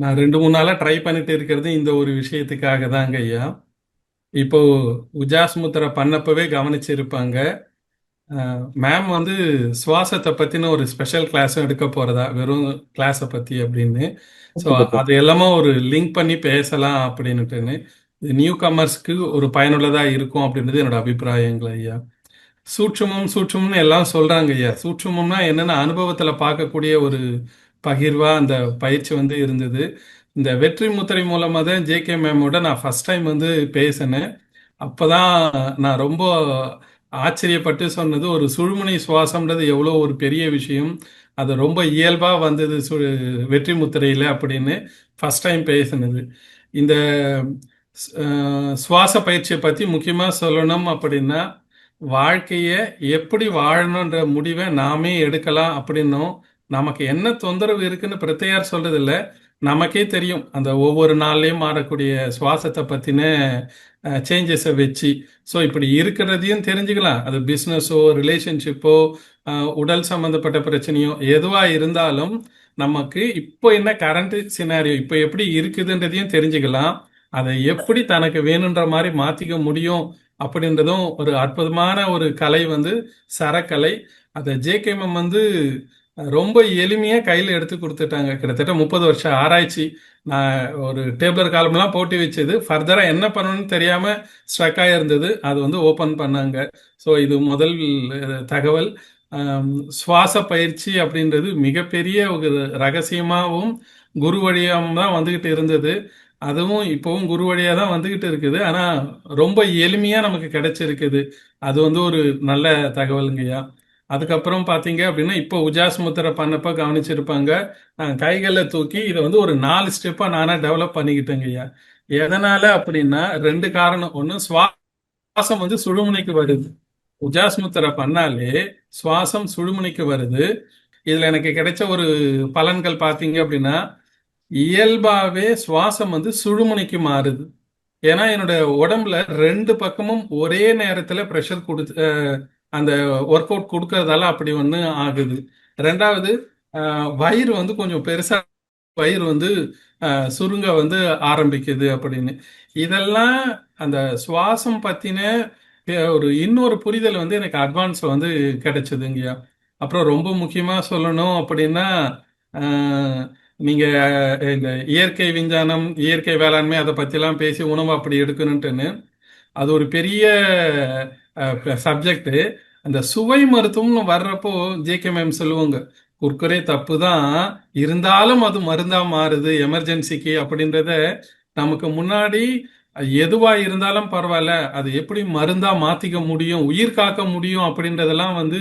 நான் 2 3 நாளா ட்ரை பண்ணிட்டு இருக்கிறது இந்த ஒரு விஷயத்துக்காக தாங்க ஐயா. இப்போ உஜாஸ்முத்திர பண்ணப்பவே கவனிச்சிருப்பாங்க. மேம் வந்து சுவாசத்தை பத்தின ஒரு ஸ்பெஷல் கிளாஸும் எடுக்க போறதா, வெறும் கிளாஸை பத்தி அப்படின்னு. So super. அது எல்லாமே ஒரு லிங்க் பண்ணி பேசலாம் அப்படின்னுட்டுன்னு, இது நியூ கமர்ஸ்க்கு ஒரு பயனுள்ளதா இருக்கும் அப்படின்றது என்னோட அபிப்பிராயங்கள் ஐயா. சூட்சுமம்னு எல்லாம் சொல்றாங்க ஐயா. சூட்சுமம்னா என்னென்ன அனுபவத்துல பார்க்கக்கூடிய ஒரு பகிர்வா அந்த பயிற்சி வந்து இருந்தது. இந்த வெற்றி முத்திரை மூலமா தான் ஜேகே மேமோட நான் ஃபர்ஸ்ட் டைம் வந்து பேசினேன். அப்பதான் நான் ரொம்ப ஆச்சரியப்பட்டு சொன்னது, ஒரு சுழுமுனை சுவாசம்ன்றது எவ்வளோ ஒரு பெரிய விஷயம், அது ரொம்ப இயல்பா வந்தது வெற்றி முத்திரையில அப்படின்னு ஃபர்ஸ்ட் டைம் பேசினது. இந்த சுவாச பயிற்சியை பத்தி முக்கியமா சொல்லணும் அப்படின்னா, வாழ்க்கைய எப்படி வாழணுன்ற முடிவை நாமே எடுக்கலாம் அப்படின்னும், நமக்கு என்ன தொந்தரவு இருக்குன்னு பிரத்தையார் சொல்றது இல்ல, நமக்கே தெரியும் அந்த ஒவ்வொரு நாள்லயும் மாறக்கூடிய சுவாசத்தை பத்தின சேஞ்சஸை வச்சு. ஸோ இப்படி இருக்கிறதையும் தெரிஞ்சுக்கலாம். அது பிஸ்னஸோ, ரிலேஷன்ஷிப்போ, உடல் சம்பந்தப்பட்ட பிரச்சனையோ எதுவா இருந்தாலும் நமக்கு இப்போ என்ன கரண்ட் சினாரியோ இப்போ எப்படி இருக்குதுன்றதையும் தெரிஞ்சுக்கலாம். அதை எப்படி தனக்கு வேணுன்ற மாதிரி மாத்திக்க முடியும் அப்படின்றதும் ஒரு அற்புதமான ஒரு கலை வந்து சரக்கலை. அதை ஜேகேஎம் வந்து ரொம்ப எளிமையா கையில எடுத்து கொடுத்துட்டாங்க. கிட்டத்தட்ட 30 வருஷம் ஆராய்ச்சி. நான் ஒரு டேபிளர் காலம்லாம் போட்டி வச்சது, ஃபர்தரா என்ன பண்ணணும்னு தெரியாம ஸ்ட்ரக் ஆயிருந்தது. அது வந்து ஓபன் பண்ணாங்க. ஸோ இது முதல் தகவல். ஆம், சுவாச பயிற்சி அப்படின்றது மிகப்பெரிய ஒரு ரகசியமாகவும் குரு வழியாகவும் தான் வந்துகிட்டு இருந்தது. அதுவும் இப்பவும் குரு வழியா தான் வந்துகிட்டு இருக்குது. ஆனா ரொம்ப எளிமையா நமக்கு கிடைச்சிருக்குது. அது வந்து ஒரு நல்ல தகவலுங்கய்யா. அதுக்கப்புறம் பாத்தீங்க அப்படின்னா, இப்போ உஜாஸ் முத்திரை பண்ணப்ப கவனிச்சிருப்பாங்க. கைகளை தூக்கி இதை வந்து ஒரு 4 ஸ்டெப்பா நானா டெவலப் பண்ணிக்கிட்டேங்கய்யா. எதனால அப்படின்னா 2 காரணம். ஒன்று, சுவாசம் வந்து சுழுமுனைக்கு வருது. உஜாஸ் முத்திரை பண்ணாலே சுவாசம் சுழுமுனைக்கு வருது. இதுல எனக்கு கிடைச்ச ஒரு பலன்கள் பாத்தீங்க அப்படின்னா, இயல்பாவே சுவாசம் வந்து சுழுமுனைக்கு மாறுது. ஏன்னா என்னோட உடம்புல 2 பக்கமும் ஒரே நேரத்துல ப்ரெஷர் கொடுத்து அந்த ஒர்க் அவுட் கொடுக்கறதால அப்படி ஒன்று ஆகுது. ரெண்டாவது, வயிறு வந்து கொஞ்சம் பெருசா, வயிறு வந்து சுருங்க வந்து ஆரம்பிக்குது அப்படின்னு. இதெல்லாம் அந்த சுவாசம் பத்தின ஒரு இன்னொரு புரிதல் வந்து எனக்கு அட்வான்ஸ் வந்து கிடைச்சதுங்கய்யா. அப்புறம் ரொம்ப முக்கியமா சொல்லணும் அப்படின்னா, அஹ், நீங்க இந்த இயற்கை விஞ்ஞானம், இயற்கை வேளாண்மை அதை பத்திலாம் பேசி உணவு அப்படி எடுக்கணுன்ட்டுன்னு, அது ஒரு பெரிய சப்ஜெக்ட். அந்த சுவை மருத்துவம்னு வர்றப்போ ஜேகே மேம் சொல்லுவாங்க, குர்குரே தப்பு தான், இருந்தாலும் அது மருந்தா மாறுது எமர்ஜென்சிக்கு அப்படின்றத நமக்கு முன்னாடி எதுவா இருந்தாலும் பரவாயில்ல, அது எப்படி மருந்தா மாத்திக்க முடியும், உயிர் காக்க முடியும் அப்படின்றதெல்லாம் வந்து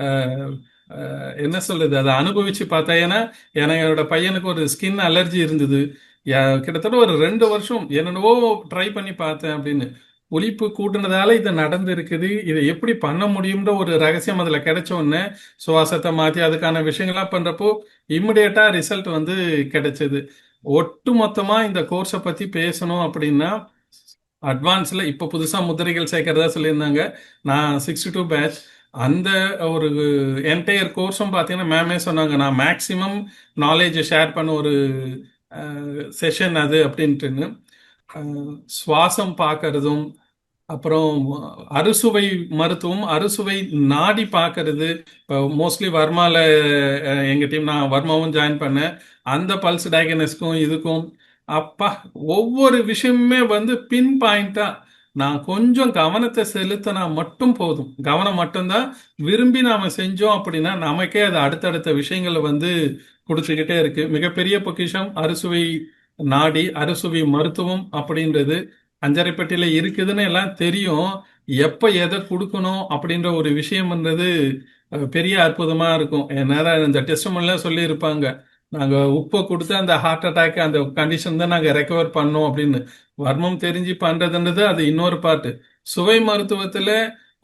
அஹ், என்ன சொல்றது, அதை அனுபவிச்சு பார்த்தா. ஏன்னா என்னோட பையனுக்கு ஒரு ஸ்கின் அலர்ஜி இருந்தது. கிட்டத்தட்ட ஒரு 2 வருஷம் என்னென்னவோ ட்ரை பண்ணி பார்த்தேன் அப்படின்னு. ஒலிப்பு கூட்டுனதால இது நடந்து இருக்குது, இதை எப்படி பண்ண முடியும்ன்ற ஒரு ரகசியம் அதுல கிடைச்ச உடனே சுவாசத்தை மாத்தி அதுக்கான விஷயங்கள்லாம் பண்றப்போ இம்மிடியட்டா ரிசல்ட் வந்து கிடைச்சது. ஒட்டு மொத்தமா இந்த கோர்ஸை பத்தி பேசணும் அப்படின்னா, அட்வான்ஸ்ல இப்ப புதுசா முத்திரைகள் சேர்க்கறதா சொல்லியிருந்தாங்க. நான் 62 பேட்ச். அந்த ஒரு என்டையர் கோர்ஸும் பார்த்தீங்கன்னா மேமே சொன்னாங்க, நான் மேக்சிமம் நாலேஜ் ஷேர் பண்ண ஒரு செஷன் அது அப்படின்ட்டுன்னு. சுவாசம் பார்க்கறதும், அப்புறம் அறுசுவை மருத்துவம், அறுசுவை நாடி பார்க்கறது. இப்போ மோஸ்ட்லி வர்மால எங்க டீம், நான் வர்மாவும் ஜாயின் பண்ணேன். அந்த பல்ஸ் டயக்னஸ்க்கும் இதுக்கும் அப்பா, ஒவ்வொரு விஷயமுமே வந்து பின் பாயிண்டா நான் கொஞ்சம் கவனத்தை செலுத்தினா மட்டும் போதும். கவனம் மட்டும்தான். விரும்பி நாம செஞ்சோம் அப்படின்னா நமக்கே அது அடுத்தடுத்த விஷயங்களை வந்து கொடுத்துக்கிட்டே இருக்கு. மிகப்பெரிய பொக்கிஷம் அறுசுவை நாடி, அறுசுவை மருத்துவம் அப்படின்றது அஞ்சரைப்பட்டியில இருக்குதுன்னு எல்லாம் தெரியும். எப்ப எதை கொடுக்கணும் அப்படின்ற ஒரு விஷயம்ன்றது பெரிய அற்புதமா இருக்கும். நேரம் இந்த டெஸ்ட் எல்லாம் சொல்லி இருப்பாங்க, நாங்க உப்பை கொடுத்து அந்த ஹார்ட் அட்டாக் அந்த கண்டிஷன் தான் நாங்க ரெக்கவர் பண்ணோம் அப்படின்னு. வர்மம் தெரிஞ்சு பண்றதுன்றது அது இன்னொரு பார்ட்டு. சுவை மருத்துவத்துல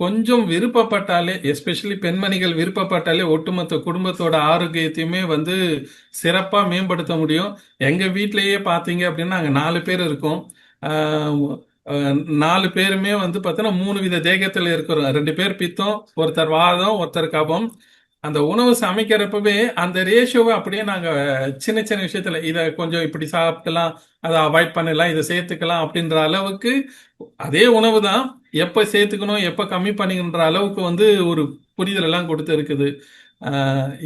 கொஞ்சம் விருப்பப்பட்டாலே, எஸ்பெஷலி பெண்மணிகள் விருப்பப்பட்டாலே ஒட்டுமொத்த குடும்பத்தோட ஆரோக்கியத்தையுமே வந்து சிறப்பா மேம்படுத்த முடியும். எங்க வீட்டிலேயே பாத்தீங்க அப்படின்னா நாங்க 4 பேர் இருக்கோம். ஆஹ் அஹ் 4 பேருமே வந்து பார்த்தோன்னா 3 வித தேகத்தில் இருக்கிறோம். 2 பேர் பித்தம், ஒருத்தர் வாதம், ஒருத்தர் கபம். அந்த உணவு சமைக்கிறப்பவே அந்த ரேஷியோவை அப்படியே நாங்க சின்ன சின்ன விஷயத்துல இதை கொஞ்சம் இப்படி சாப்பிடலாம், அதை அவாய்ட் பண்ணலாம், இதை சேர்த்துக்கலாம் அப்படின்ற அளவுக்கு அதே உணவு தான் எப்ப சேர்த்துக்கணும் எப்ப கம்மி பண்ணிக்கணுன்ற அளவுக்கு வந்து ஒரு புரிதல் எல்லாம் கொடுத்து இருக்குது.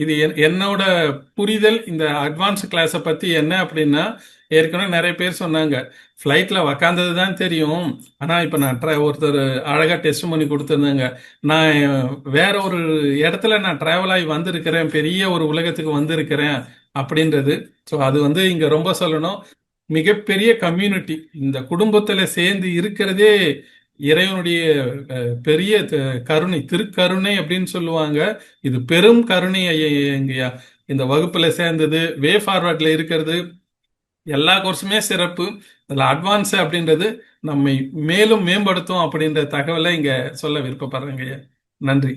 இது என்னோட புரிதல் இந்த அட்வான்ஸ் கிளாஸை பத்தி என்ன அப்படின்னா, ஏற்கனவே நிறைய பேர் சொன்னாங்க ஃப்ளைட்ல உக்காந்தது தான் தெரியும். ஆனா இப்ப நான் ஒருத்தர் அழகா டெஸ்ட் பண்ணி கொடுத்துருந்தாங்க. நான் வேற ஒரு இடத்துல நான் டிராவல் ஆகி வந்திருக்கிறேன், பெரிய ஒரு உலகத்துக்கு வந்திருக்கிறேன் அப்படின்றது. ஸோ அது வந்து இங்க ரொம்ப சொல்லணும். மிகப்பெரிய கம்யூனிட்டி இந்த குடும்பத்துல சேர்ந்து இருக்கிறதே இறைவனுடைய பெரிய கருணை, திருக்கருணை அப்படின்னு சொல்லுவாங்க. இது பெரும் கருணை ஐயா. இந்த வகுப்புல சேர்ந்தது, வே ஃபார்வர்ட்ல இருக்கிறது, எல்லா கோர்ஸுமே சிறப்பு. இதுல அட்வான்ஸ் அப்படின்றது நம்மை மேலும் மேம்படுத்தும் அப்படின்ற தகவலை இங்க சொல்ல விருப்பப்படுறேங்க ஐயா. நன்றி.